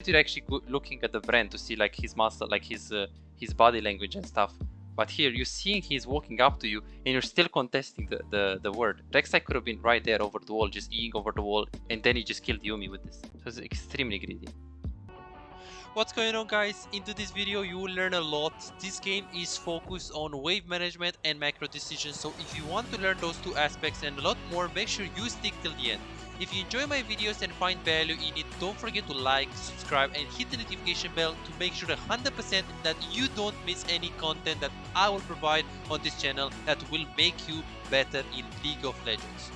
You're actually looking at the brand to see like his muscle, like his body language and stuff. But here you're seeing he's walking up to you and you're still contesting the word. Rek'Sai could have been right there over the wall, just eating over the wall, and then he just killed Yuumi with this. So it's extremely greedy. What's going on, guys? Into this video you will learn a lot. This game is focused on wave management and macro decisions, so if you want to learn those two aspects and a lot more, make sure you stick till the end. If you enjoy my videos and find value in it, don't forget to like, subscribe and hit the notification bell to make sure 100% that you don't miss any content that I will provide on this channel that will make you better in League of Legends.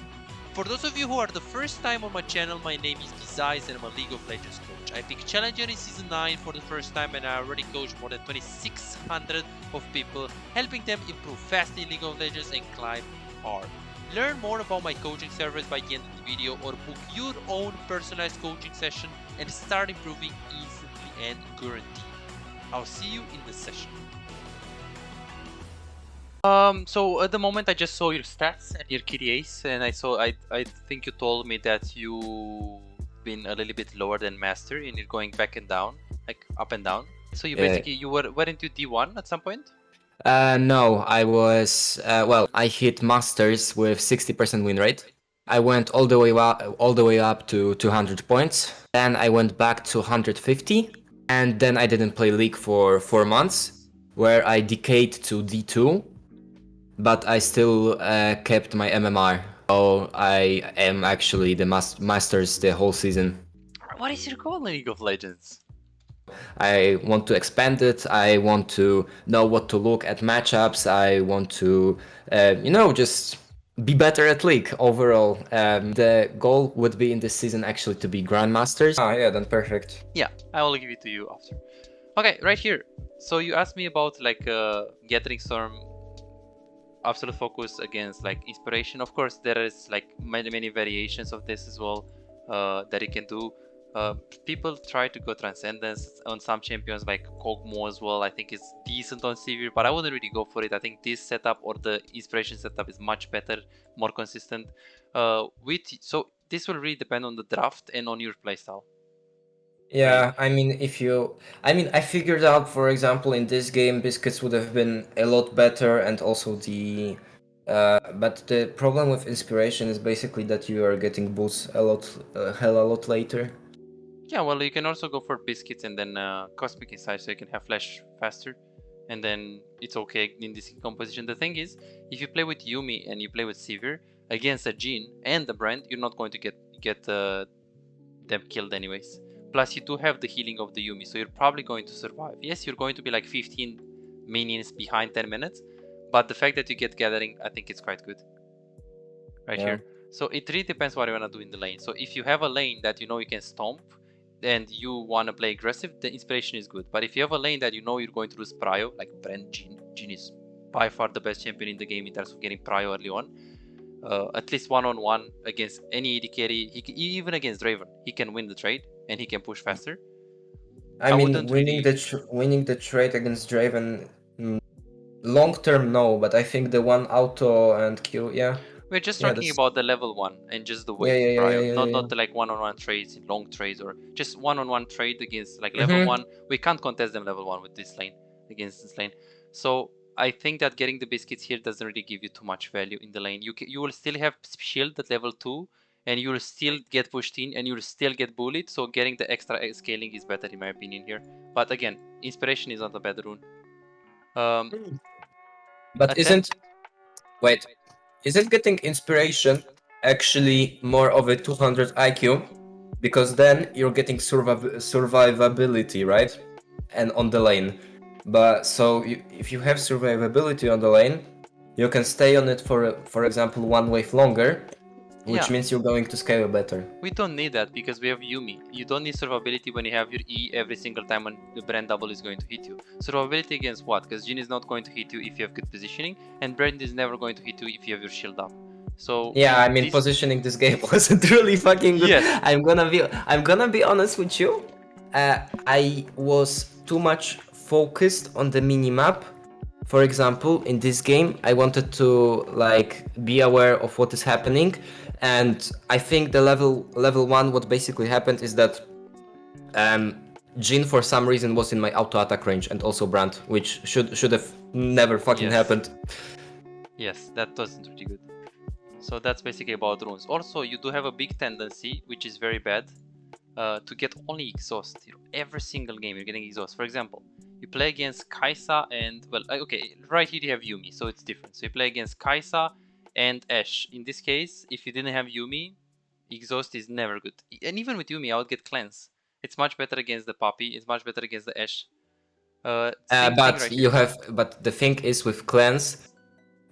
For those of you who are the first time on my channel, my name is Bizaiz and I'm a League of Legends coach. I picked Challenger in Season 9 for the first time and I already coached more than 2600 of people, helping them improve fast in League of Legends and climb hard. Learn more about my coaching service by the end of the video or book your own personalized coaching session and start improving instantly and guaranteed. I'll see you in the session. So at the moment I just saw your stats and your KDAs, and I think you told me that you been a little bit lower than Master and you're going back and down, like up and down. So you basically weren't you D1 at some point? No, I was well, I hit Masters with 60% win rate. I went all the way up to 200 points. Then I went back to 150, and then I didn't play League for 4 months, where I decayed to D2. But I still kept my MMR. So I am actually the Masters the whole season. What is your goal in League of Legends? I want to expand it. I want to know what to look at matchups. I want to, just be better at League overall. The goal would be in this season actually to be Grandmasters. Ah, yeah, then perfect. Yeah, I will give it to you after. Okay, right here. So you asked me about like Gathering Storm, absolute focus against like Inspiration. Of course, there is like many variations of this as well that you can do. People try to go Transcendence on some champions like Kog'Maw as well. I think it's decent on Sivir, but I wouldn't really go for it. I think this setup or the Inspiration setup is much better, more consistent. So this will really depend on the draft and on your playstyle. Yeah, I mean, I figured out, for example, in this game, Biscuits would have been a lot better, and also but the problem with Inspiration is basically that you are getting boosts a lot later. Yeah, well, you can also go for Biscuits and then Cosmic Insight, so you can have Flash faster, and then it's okay in this composition. The thing is, if you play with Yuumi and you play with Sivir against a Jhin and the brand, you're not going to get them killed anyways. Plus, you do have the healing of the Yuumi, so you're probably going to survive. Yes, you're going to be like 15 minions behind 10 minutes, but the fact that you get Gathering, I think it's quite good. Right here. So it really depends what you want to do in the lane. So if you have a lane that you know you can stomp, and you want to play aggressive, the Inspiration is good. But if you have a lane that you know you're going to lose Prio, like Brand Jhin is by far the best champion in the game in terms of getting Prio early on. At least one-on-one against any AD carry, even against Draven, he can win the trade and he can push faster. I mean, winning the trade against Draven, long term no, but I think the one auto and Q, yeah. We're just talking about the level 1 and just the wave Prio, not the like one-on-one trades, long trades, or just one-on-one trade against like level 1. We can't contest them level 1 with this lane, against this lane. So I think that getting the Biscuits here doesn't really give you too much value in the lane. You will still have shield at level 2, and you will still get pushed in, and you will still get bullied, so getting the extra scaling is better in my opinion here. But again, Inspiration is not a bad rune. But isn't getting Inspiration actually more of a 200 IQ? Because then you're getting survivability, right? And on the lane. But so if you have survivability on the lane, you can stay on it for example 1 wave longer, which means you're going to scale better. We don't need that because we have Yuumi. You don't need survivability when you have your E every single time when the brand double is going to hit you. Survivability against what? Because Jhin is not going to hit you if you have good positioning, and brand is never going to hit you if you have your shield up. So yeah, I mean, positioning this game wasn't really fucking good. Yes. I'm gonna be honest with you. I was too much focused on the minimap. For example, in this game, I wanted to like be aware of what is happening, and I think the level 1, what basically happened is that Jhin for some reason was in my auto attack range, and also Brand, which should have never fucking Yes. happened. Yes, that wasn't really good. So that's basically about runes. Also, you do have a big tendency, which is very bad, to get only exhaust. You know, every single game you're getting exhaust. For example, you play against Kai'Sa and, well, okay, right here you have Yuumi, so it's different. So you play against Kai'Sa and Ashe. In this case, if you didn't have Yuumi, exhaust is never good. And even with Yuumi, I would get cleanse. It's much better against the Poppy. It's much better against the Ashe. Same thing But right you here. have, but the thing is with cleanse,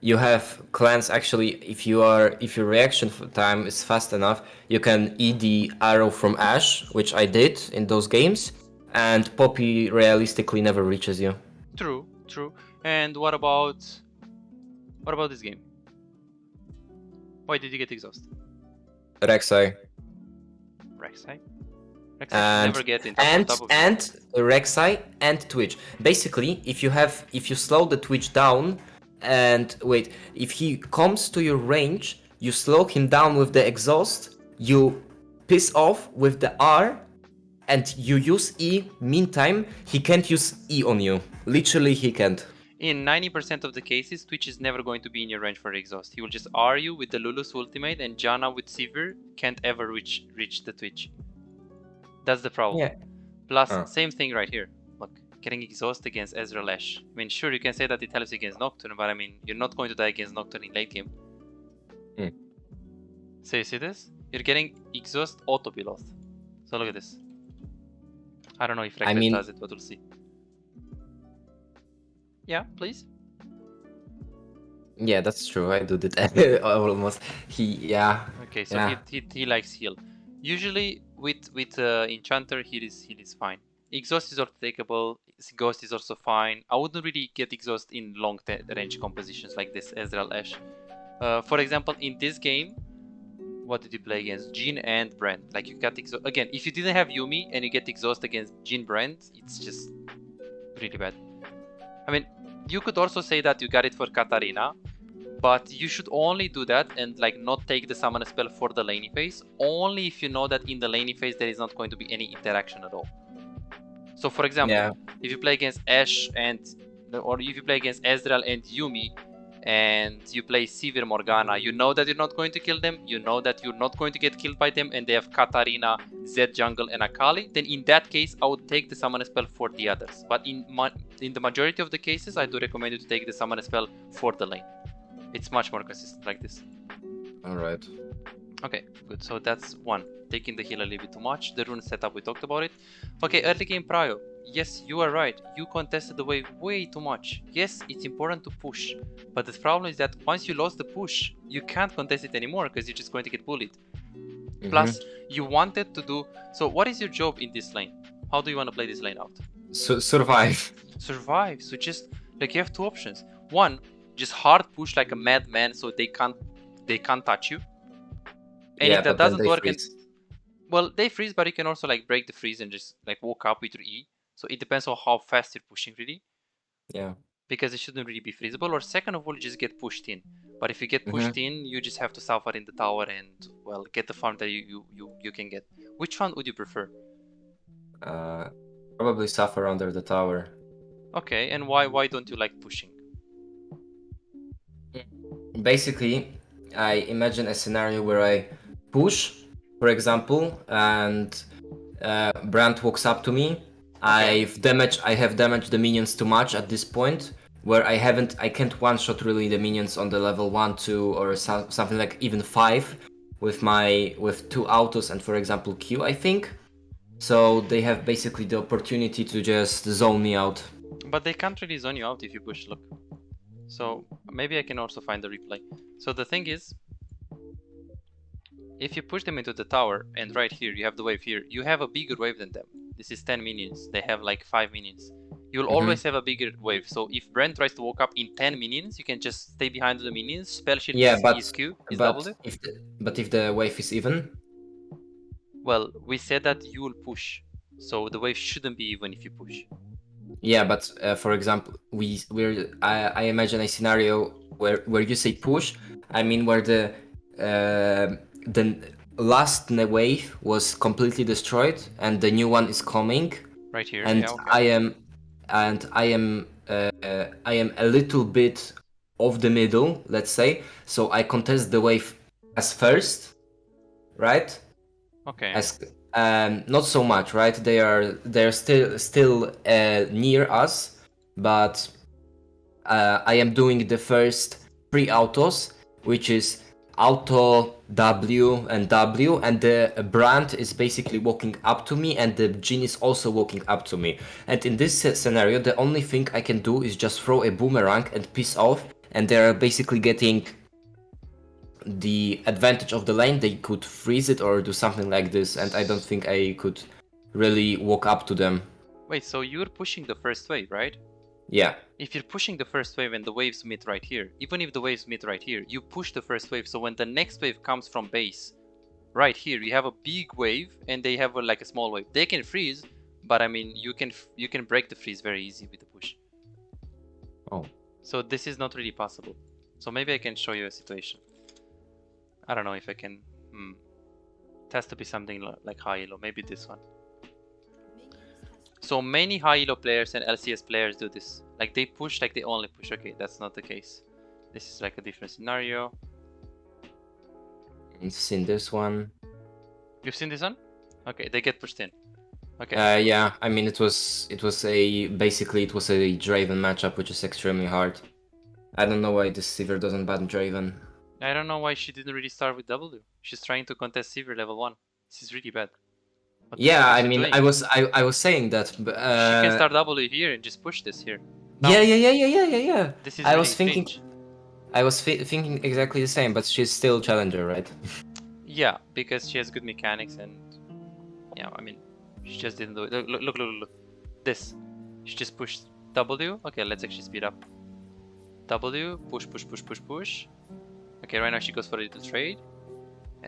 you have cleanse actually. If your reaction time is fast enough, you can E the arrow from Ashe, which I did in those games, and Poppy realistically never reaches you. True, true. And what about this game? Why did you get exhaust? Rek'Sai. Rek'Sai? Rek'Sai should And never get in top of Rek'Sai and Twitch. Basically, if you slow the Twitch down, and wait, if he comes to your range, you slow him down with the exhaust, you piss off with the R, and you use E. Meantime, he can't use E on you. Literally, he can't. In 90% of the cases, Twitch is never going to be in your range for exhaust. He will just R you with the Lulu's ultimate, and Janna with Sivir can't ever reach the Twitch. That's the problem. Yeah. Plus, same thing right here. Look, getting exhaust against Ezreal Ashe. I mean, sure, you can say that it helps against Nocturne, but I mean, you're not going to die against Nocturne in late game. So you see this? You're getting exhaust auto piloth. So look at this. I don't know if Rek'Sai does it, but we'll see. Yeah, please. Yeah, that's true. I do that almost. Okay, so he likes heal. Usually with Enchanter, he is fine. Exhaust is also takeable. Ghost is also fine. I wouldn't really get exhaust in long range compositions like this Ezreal Ashe. For example, in this game, what did you play against? Jhin and Brand. Like, you got exhaust again. If you didn't have Yuumi and you get exhaust against Jhin Brand, it's just really bad. I mean, you could also say that you got it for Katarina, but you should only do that and like not take the summon spell for the laning phase, only if you know that in the laning phase there is not going to be any interaction at all. So for example, if you play against Ashe or if you play against Ezreal and Yuumi, and you play Sivir Morgana, you know that you're not going to kill them, you know that you're not going to get killed by them, and they have Katarina, Zed jungle, and Akali, then in that case, I would take the summon spell for the others. But in the majority of the cases, I do recommend you to take the summon spell for the lane. It's much more consistent like this. Alright. Okay, good. So that's one. Taking the heal a little bit too much. The rune setup, we talked about it. Okay, early game prio. Yes, you are right. You contested the wave way too much. Yes, it's important to push. But the problem is that once you lost the push, you can't contest it anymore because you're just going to get bullied. Plus, you wanted to do... So what is your job in this lane? How do you want to play this lane out? Survive. Survive. So just, like, you have two options. One, just hard push like a madman so they can't touch you. And if that doesn't work, well, they freeze, but you can also like break the freeze and just like walk up with your E. So it depends on how fast you're pushing, really. Yeah. Because it shouldn't really be freezable. Or second of all, you just get pushed in. But if you get pushed in, you just have to suffer in the tower and, well, get the farm that you can get. Which one would you prefer? Probably suffer under the tower. Okay, and why don't you like pushing? Basically, I imagine a scenario where I push, for example, and Brand walks up to me. I have damaged the minions too much at this point, where I can't one-shot really the minions on the level 1, 2, or something like even 5 with 2 autos and, for example, Q, I think. So they have basically the opportunity to just zone me out. But they can't really zone you out if you push, look. So maybe I can also find the replay. So the thing is, if you push them into the tower, and right here, you have the wave here, you have a bigger wave than them. This is 10 minions, they have like 5 minions. You'll always have a bigger wave, so if Brent tries to walk up in 10 minions, you can just stay behind the minions, spell shield is Q, is double it. But if the wave is even? Well, we said that you will push, so the wave shouldn't be even if you push. Yeah, but for example, I imagine a scenario where you say push, I mean where the last wave was completely destroyed and the new one is coming. Right here. and Yeah, okay. I am a little bit off the middle, let's say. So I contest the wave as first, right? Okay. As not so much, right? They're still near us, but I am doing the first 3 autos, which is auto W, and the brand is basically walking up to me, and the Jin is also walking up to me. And in this scenario, the only thing I can do is just throw a boomerang and piss off, and they're basically getting the advantage of the lane. They could freeze it or do something like this, and I don't think I could really walk up to them. Wait, so you're pushing the first wave, right? Yeah. If you're pushing the first wave and the waves meet right here, even if the waves meet right here, you push the first wave. So when the next wave comes from base, right here, you have a big wave and they have like a small wave. They can freeze, but I mean, you can break the freeze very easy with the push. Oh. So this is not really possible. So maybe I can show you a situation. I don't know if I can. It has to be something like high elo. Maybe this one. So many high elo players and LCS players do this. Like they push, like they only push. Okay, that's not the case. This is like a different scenario. I've seen this one. You've seen this one? Okay, they get pushed in. Okay. Yeah, I mean it was basically it was a Draven matchup, which is extremely hard. I don't know why this Sivir doesn't ban Draven. I don't know why she didn't really start with W. She's trying to contest Sivir level 1. This is really bad. Yeah, what I is she mean doing? I was saying that. She can start W here and just push this here. Now, Yeah. this is I really was thinking. cringe. I was thinking exactly the same, but she's still challenger, right? Yeah, because she has good mechanics and yeah, I mean, she just didn't do it. Look. This. She just pushed W. Okay, let's actually speed up. W, push. Okay, right now she goes for a little trade.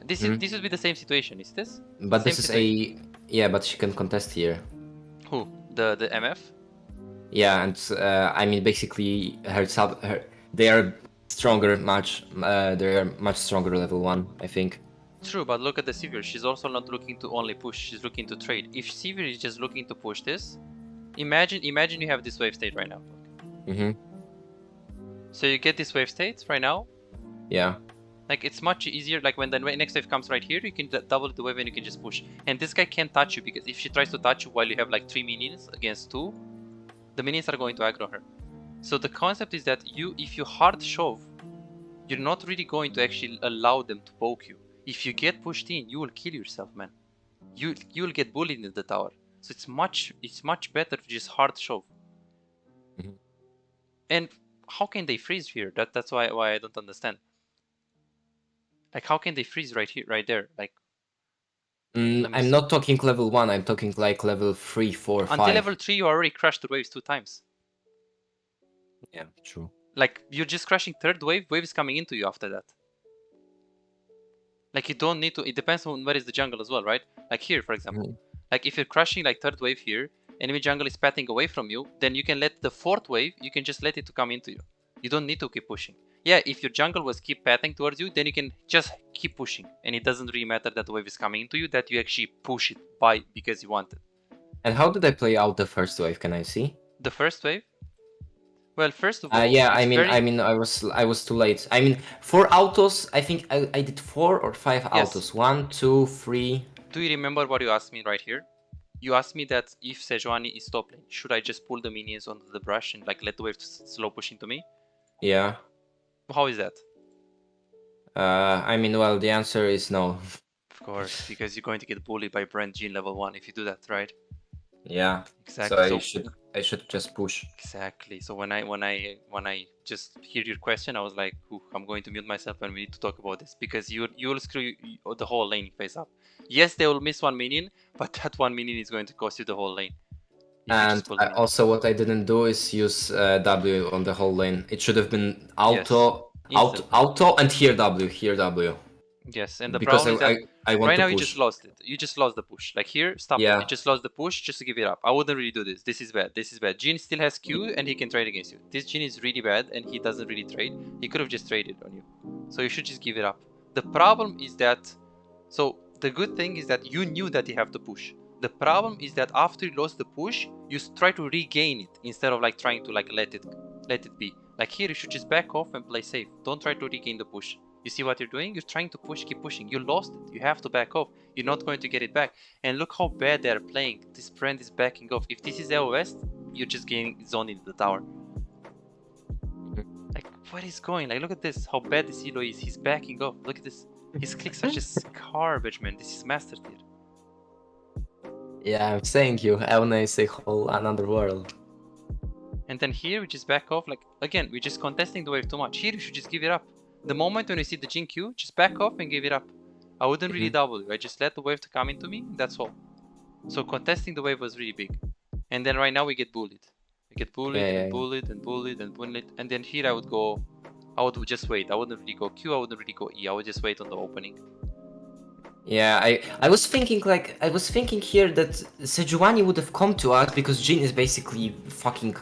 This would be the same situation, is this? But Same this situation. is yeah, but she can contest here. Who? The MF? Yeah, and I mean basically they are stronger much. They are much stronger level 1, I think. True, but look at the Sivir. She's also not looking to only push. She's looking to trade. If Sivir is just looking to push this, imagine you have this wave state right now. So you get this wave state right now. Yeah. Like it's much easier. Like when the next wave comes right here, you can double the wave and you can just push. And this guy can't touch you because if she tries to touch you while you have like 3 minions against 2, the minions are going to aggro her. So the concept is that if you hard shove, you're not really going to actually allow them to poke you. If you get pushed in, you will kill yourself, man. You will get bullied in the tower. So it's much better to just hard shove. And how can they freeze here? That's why I don't understand. Like how can they freeze right here, right there? Like I'm not talking level 1. I'm talking like level 3, 4, 5. Until level 3, you already crashed the waves 2 times. Yeah, true. Like you're just crashing third wave. Wave is coming into you after that. Like you don't need to. It depends on where is the jungle as well, right? Like here, for example. Like if you're crashing like third wave here, enemy jungle is patting away from you, then you can let the fourth wave. You can just let it to come into you. You don't need to keep pushing. Yeah, if your jungle was keep patting towards you, then you can just keep pushing, and it doesn't really matter that the wave is coming into you. That you actually push it because you want it. And how did I play out the first wave? Can I see the first wave? Well, first of all, yeah, I mean, I was too late. I mean, 4 autos. I think I did 4 or 5 autos. 1, 2, 3. Do you remember what you asked me right here? You asked me that if Sejuani is top lane, should I just pull the minions onto the brush and like let the wave slow push into me? Yeah. How is that? I mean, well, the answer is no. Of course, because you're going to get bullied by Brent Jean level 1 if you do that, right? Yeah. Exactly. So I should just push. Exactly. So when I just hear your question, I was like, I'm going to mute myself and we need to talk about this because you'll screw the whole lane face up. Yes, they will miss 1 minion, but that 1 minion is going to cost you the whole lane. And also what I didn't do is use W on the whole lane. It should have been auto, auto, and here W. Yes, and the because problem is that I want right now push. you just lost it. You just lost the push. Like here, stop it. You just lost the push just to give it up. I wouldn't really do this. This is bad. This is bad. Jhin still has Q and he can trade against you. This Jhin is really bad and he doesn't really trade. He could have just traded on you. So you should just give it up. The problem is that... So the good thing is that you knew that you have to push. The problem is that after you lost the push, you try to regain it instead of like trying to like let it be. Like here, you should just back off and play safe. Don't try to regain the push. You see what you're doing? You're trying to push, keep pushing. You lost it. You have to back off. You're not going to get it back. And look how bad they're playing. This brand is backing off. If this is LOS, you're just getting zoned into the tower. Like, what is going? Like, look at this. How bad this Elo is. He's backing off. Look at this. His clicks are just garbage, man. This is master tier. Yeah, I'm saying you. Elna is a whole another world. And then here we just back off. Like, again, we're just contesting the wave too much. Here you should just give it up. The moment when you see the Jin Q, just back off and give it up. I wouldn't really W. I just let the wave to come into me. That's all. So contesting the wave was really big. And then right now we get bullied. We get bullied and bullied and bullied and bullied. And then here I would just wait. I wouldn't really go Q. I wouldn't really go E. I would just wait on the opening. Yeah, I was thinking here that Sejuani would have come to us because Jin is basically fucking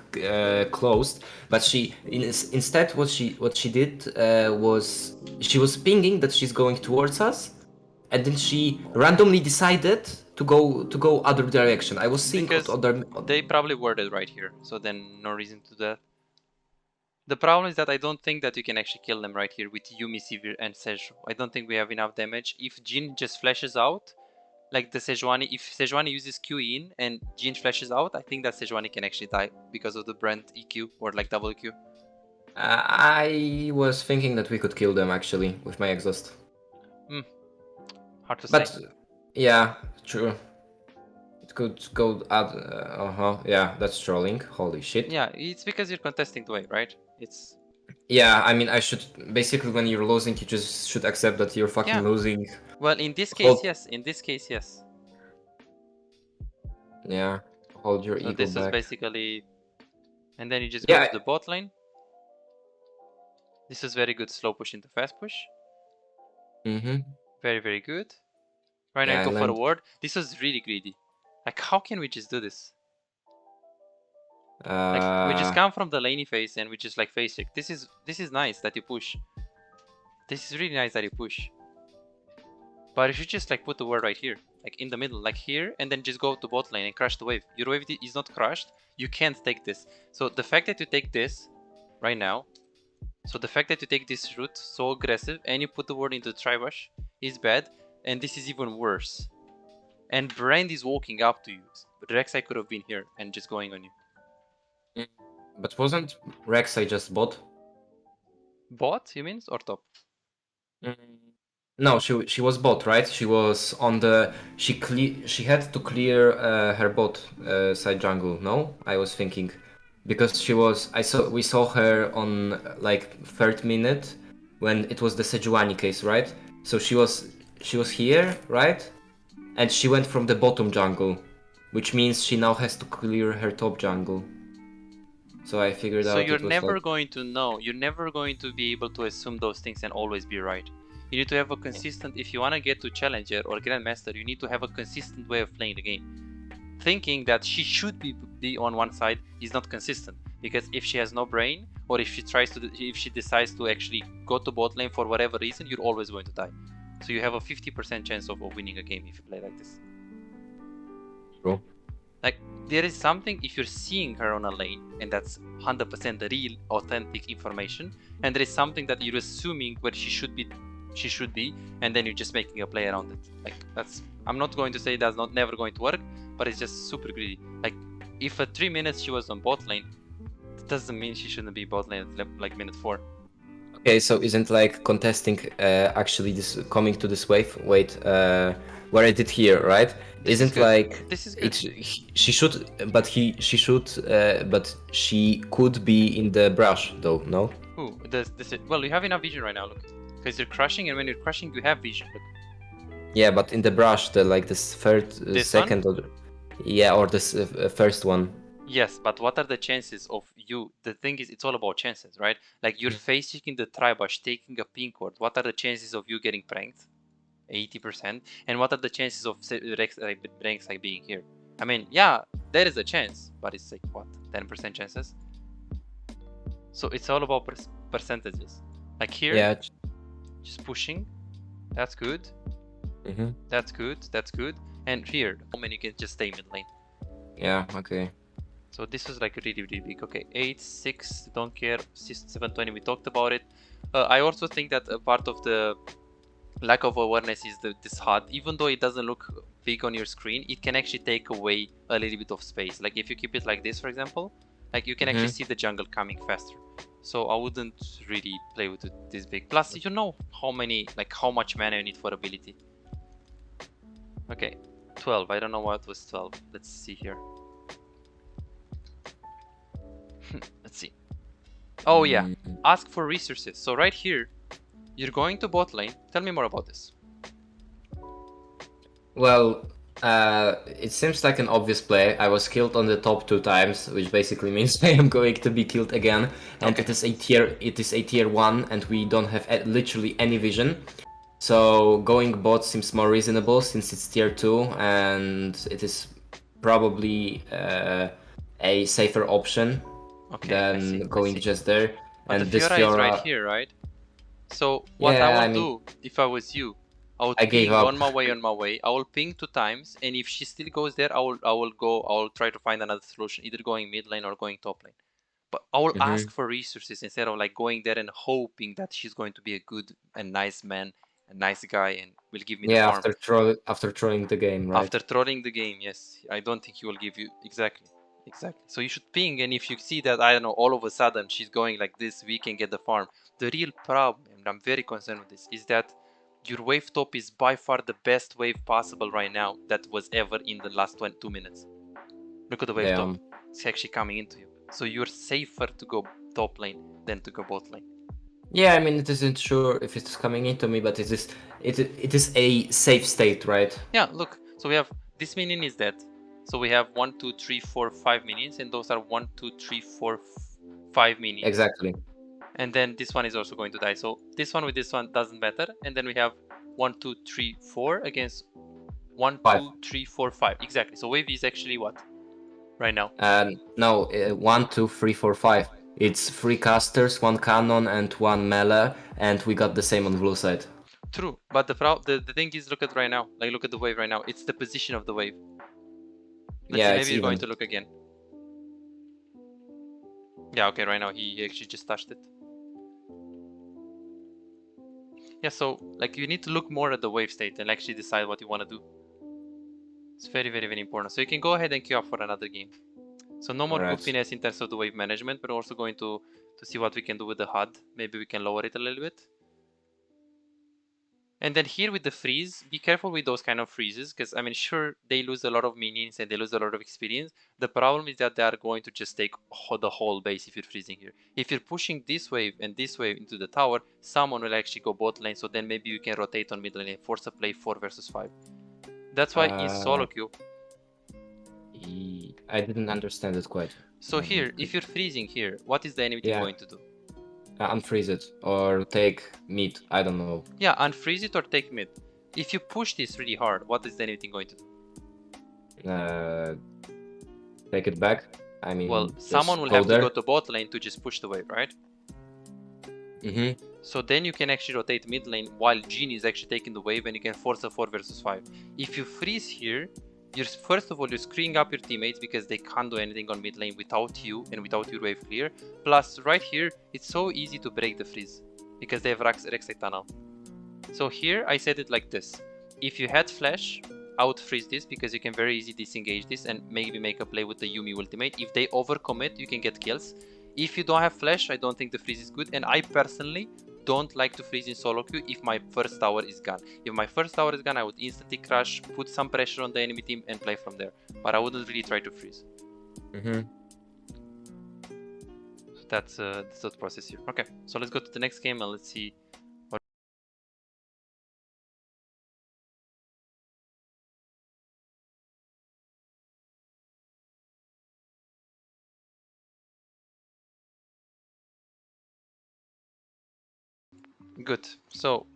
closed. But she instead what she did was she was pinging that she's going towards us, and then she randomly decided to go other direction. I was seeing because other. They probably worded right here, so then no reason to that. The problem is that I don't think that you can actually kill them right here with Yuumi, Sivir, and Seju. I don't think we have enough damage. If Jin just flashes out, like the Sejuani, if Sejuani uses Q in and Jin flashes out, I think that Sejuani can actually die because of the brand EQ or like double Q. I was thinking that we could kill them actually with my exhaust. Hard to say. But yeah, true. It could go add. Yeah, that's trolling. Holy shit. Yeah, it's because you're contesting the way, right? It's. Yeah, I mean, I should basically when you're losing, you just should accept that you're fucking losing. Well, in this case, yes. In this case, yes. Yeah, hold your ego This back. is basically, and then you just go to the bot lane. This is very good slow push into fast push. Very, very good. Right now, go for a ward. This was really greedy. Like, how can we just do this? Like, we just come from the laney phase and we just like face check. This is nice that you push. This is really nice that you push. But you should just like put the ward right here, like in the middle, like here, and then just go to bot lane and crush the wave. Your wave is not crushed. You can't take this. So the fact that you take this right now, so the fact that you take this route so aggressive and you put the ward into Tribush is bad, and this is even worse. And Brand is walking up to you. But Rek'Sai could have been here and just going on you. But wasn't Rek'Sai just bot? Bot, you mean, or top? No, she was bot, right? She was on the she had to clear her bot side jungle. No, I was thinking because we saw her on like 3rd minute when it was the Sejuani case, right? So she was here, right? And she went from the bottom jungle, which means she now has to clear her top jungle. So I figured out. So you're never going to know. You're never going to be able to assume those things and always be right. You need to have a consistent. If you want to get to Challenger or Grandmaster, you need to have a consistent way of playing the game. Thinking that she should be on one side is not consistent, because if she has no brain, or if she decides to actually go to bot lane for whatever reason, you're always going to die. So you have a 50% chance of winning a game if you play like this. True. Like, there is something if you're seeing her on a lane, and that's 100% the real, authentic information, and there is something that you're assuming where she should be, and then you're just making a play around it. Like, that's, I'm not going to say that's never going to work, but it's just super greedy. Like, if at 3 minutes she was on bot lane, it doesn't mean she shouldn't be bot lane at like minute 4. Okay, so isn't like contesting actually this coming to this wave? Wait, where I did here, right? Isn't like this is good. She should, but but she could be in the brush though. No. Ooh, well, you have enough vision right now. Look, because you're crushing, and when you're crushing, you have vision. Look. Yeah, but in the brush, this third, second, or this first one. Yes, but what are the chances of you? The thing is, it's all about chances, right? Like, you're face-checking the Tribush, taking a pink ward. What are the chances of you getting pranked? 80%. And what are the chances of Rek'Sai being here? I mean, yeah, there is a chance, but it's like, what, 10% chances? So it's all about percentages. Like here, yeah, just pushing. That's good. Mm-hmm. That's good. That's good. And here, the moment you can just stay mid lane. Yeah, okay. So this was like really, really big. Okay, 8, 6, don't care. 720, we talked about it. I also think that a part of the lack of awareness is this HUD. Even though it doesn't look big on your screen, it can actually take away a little bit of space. Like if you keep it like this, for example, like you can actually see the jungle coming faster. So I wouldn't really play with it this big. Plus, you know how much mana you need for ability. Okay, 12. I don't know what was 12. Let's see here. Let's see. Oh yeah, ask for resources. So right here, you're going to bot lane. Tell me more about this. Well, it seems like an obvious play. I was killed on the top 2 times, which basically means I am going to be killed again. And Okay. it is a tier 1, and we don't have literally any vision. So going bot seems more reasonable since it's tier 2, and it is probably a safer option than going just there. But And the this Fiora is right Fiora, here, right? So what I will do if I was you, I would I gave ping up. on my way. I will ping 2 times, and if she still goes there, I will try to find another solution, either going mid lane or going top lane. But I will ask for resources instead of like going there and hoping that she's going to be a good and nice man, a nice guy, and will give me the farm. After trolling the game, right? After trolling the game, yes. I don't think he will give you exactly. So you should ping, and if you see that, I don't know, all of a sudden she's going like this, we can get the farm. The real problem, and I'm very concerned with this, is that your wave top is by far the best wave possible right now that was ever in the last 2 minutes. Look at the wave top. It's actually coming into you. So you're safer to go top lane than to go bot lane. Yeah, I mean, it isn't sure if it's coming into me, but it is a safe state, right? Yeah, look. So we have this minion is dead. So we have 1, 2, 3, 4, 5 minions, and those are 1, 2, 3, 4, 5 minions. Exactly. And then this one is also going to die. So this one with this one doesn't matter. And then we have 1, 2, 3, 4 against 1, 2, 3, 4, 5. Exactly. So wave is actually what right now? No, 1, 2, 3, 4, 5. It's 3 casters, 1 cannon, and 1 melee, and we got the same on blue side. True, but the thing is, look at right now. Like, look at the wave right now. It's the position of the wave. Let's see, maybe you're going to look again. Yeah, okay, right now he actually just touched it. Yeah, so like you need to look more at the wave state and actually decide what you want to do. It's very, very, very important. So you can go ahead and queue up for another game. So no more goofiness in terms of the wave management, but also going to see what we can do with the HUD. Maybe we can lower it a little bit. And then here with the freeze, be careful with those kind of freezes, because I mean, sure, they lose a lot of minions and they lose a lot of experience. The problem is that they are going to just take the whole base if you're freezing here. If you're pushing this wave and this wave into the tower, someone will actually go bot lane, so then maybe you can rotate on mid lane and force a play 4 versus 5. That's why in SoloQ... I didn't understand it quite. So here, if you're freezing here, what is the enemy team going to do? Unfreeze it or take mid, I don't know. Yeah, unfreeze it or take mid. If you push this really hard, what is the enemy team going to do? Take it back. I mean, well, someone will have to go to bot lane to just push the wave, right? So then you can actually rotate mid lane while Genie is actually taking the wave, and you can force a 4 versus 5. If you freeze here, you're first of all, you're screwing up your teammates because they can't do anything on mid lane without you and without your wave clear. Plus, right here, it's so easy to break the freeze because they have Rek'Sai tunnel. So here, I said it like this. If you had flash, I would freeze this because you can very easily disengage this and maybe make a play with the Yuumi ultimate. If they overcommit, you can get kills. If you don't have flash, I don't think the freeze is good, and I personally don't like to freeze in SoloQ if my first tower is gone. If my first tower is gone, I would instantly crash, put some pressure on the enemy team and play from there. But I wouldn't really try to freeze. That's the thought process here. Okay, so let's go to the next game and let's see what... Good, so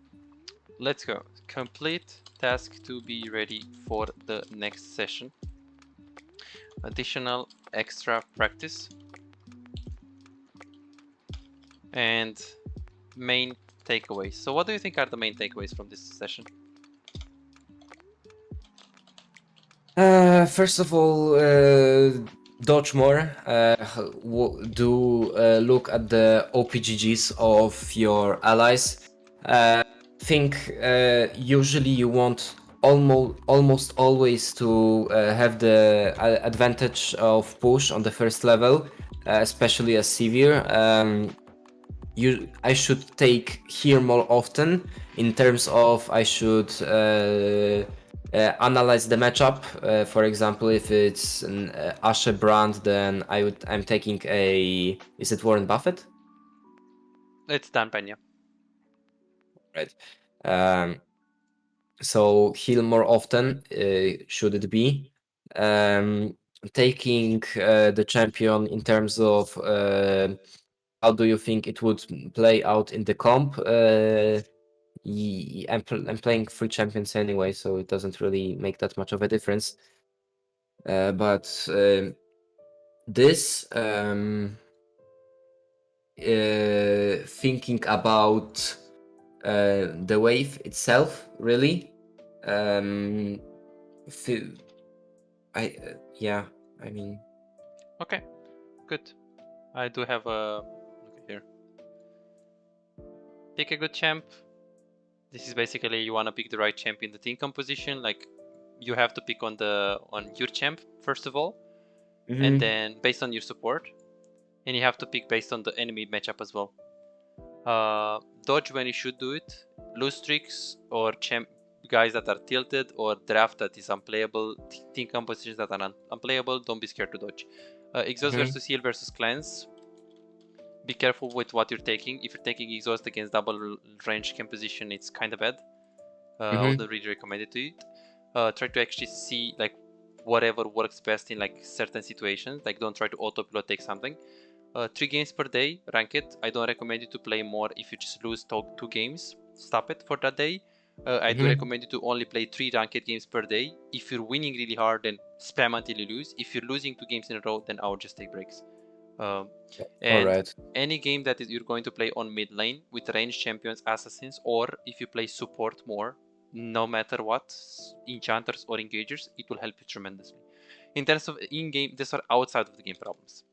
let's go. Complete task to be ready for the next session. Additional extra practice. And main takeaways. So what do you think are the main takeaways from this session? First of all, dodge more. Look at the OPGGs of your allies. Think usually you want almost always to have the advantage of push on the first level, especially as severe. I should take here more often in terms of I should analyze the matchup. For example, if it's an Ashe brand, then I'm taking a, is it Warren Buffett? It's Dan Pena. Right. So heal more often, should it be. Taking the champion in terms of how do you think it would play out in the comp? I'm playing free champions anyway, so it doesn't really make that much of a difference. But this thinking about the wave itself, really. Yeah, I mean. Okay, good. I do have a look here. Pick a good champ. This is basically you want to pick the right champ in the team composition. Like you have to pick on your champ first of all, and then based on your support, and you have to pick based on the enemy matchup as well. Dodge when you should do it. Lose streaks or champ guys that are tilted or draft that is unplayable, team compositions that are unplayable. Don't be scared to dodge. Exhaust versus heal versus cleanse. Be careful with what you're taking. If you're taking exhaust against double range composition, it's kind of bad. I wouldn't really recommend it to you. Try to actually see like whatever works best in like certain situations. Like don't try to autopilot take something. 3 games per day, rank it. I don't recommend you to play more if you just lose 2 games. Stop it for that day. I do recommend you to only play 3 ranked games per day. If you're winning really hard, then spam until you lose. If you're losing 2 games in a row, then I would just take breaks. And any game that you're going to play on mid lane with ranged champions, assassins, or if you play support more, no matter what, enchanters or engagers, it will help you tremendously. In terms of in-game, these are outside of the game problems.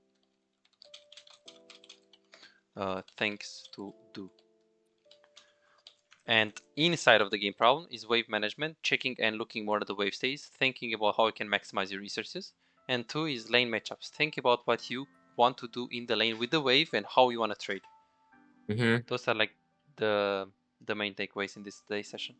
Things to do. And inside of the game problem is wave management, checking and looking more at the wave states, thinking about how you can maximize your resources. And 2 is lane matchups. Think about what you want to do in the lane with the wave and how you want to trade. Those are like the main takeaways in this today's session.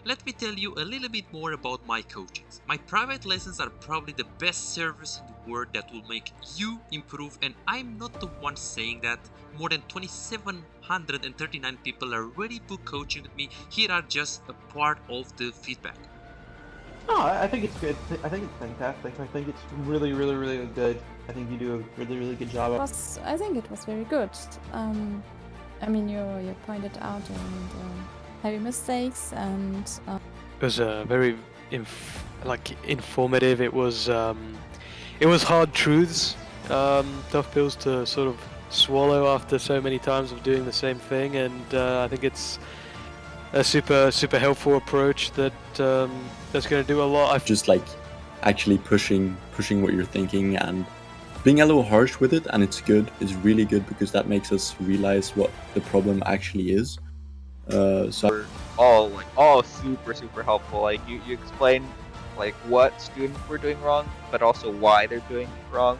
Let me tell you a little bit more about my coachings. My private lessons are probably the best service in the world that will make you improve, and I'm not the one saying that. More than 2,739 people already booked coaching with me. Here are just a part of the feedback. No, I think it's good. I think it's fantastic. I think it's really, really, really good. I think you do a really, really good job. I think it was very good. I mean, you pointed out heavy mistakes and. It was very informative. It was hard truths, tough pills to sort of swallow after so many times of doing the same thing, and I think it's a super helpful approach that that's going to do a lot. Just like actually pushing what you're thinking and being a little harsh with it, and it's good. It's really good because that makes us realize what the problem actually is. So all super helpful. Like you explain like what students were doing wrong, but also why they're doing it wrong.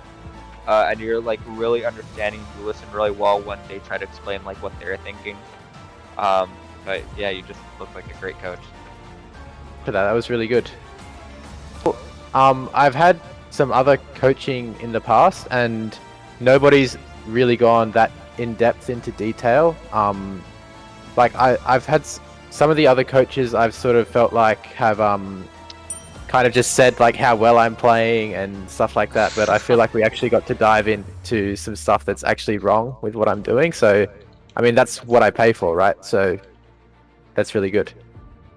And you're like really understanding. You listen really well when they try to explain like what they're thinking. But yeah, you just look like a great coach. For that was really good. I've had some other coaching in the past, and nobody's really gone that in depth into detail. Like I've had some of the other coaches I've sort of felt like have kind of just said like how well I'm playing and stuff like that, but I feel like we actually got to dive into some stuff that's actually wrong with what I'm doing. So I mean, that's what I pay for, right? So that's really good.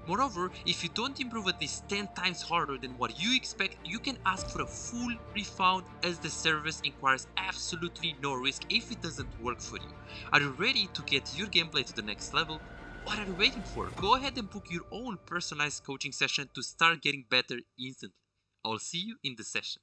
Moreover, if you don't improve at least 10 times harder than what you expect, you can ask for a full refund, as the service requires absolutely no risk if it doesn't work for you. Are you ready to get your gameplay to the next level? What are you waiting for? Go ahead and book your own personalized coaching session to start getting better instantly. I'll see you in the session.